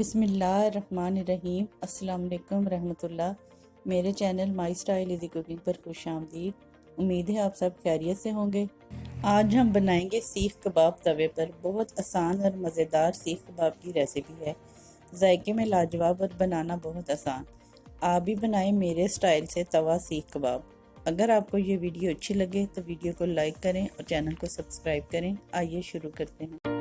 बिस्मिल्लाहिर्रहमानिर्रहीम। अस्सलाम वालेकुम रहमतुल्लाह। मेरे channel my style easy cooking पर खुश आमदीद। उम्मीद है आप सब खैरियत से होंगे। आज हम बनाएंगे सीख कबाब तवे पर। बहुत आसान और मज़ेदार सीख कबाब की रेसिपी है। जायके में लाजवाब और बनाना बहुत आसान। आप भी बनाएं मेरे स्टाइल से तवा सीख कबाब। अगर आपको ये वीडियो अच्छी लगे तो वीडियो को लाइक करें और चैनल को सब्सक्राइब करें। आइए शुरू करते हैं।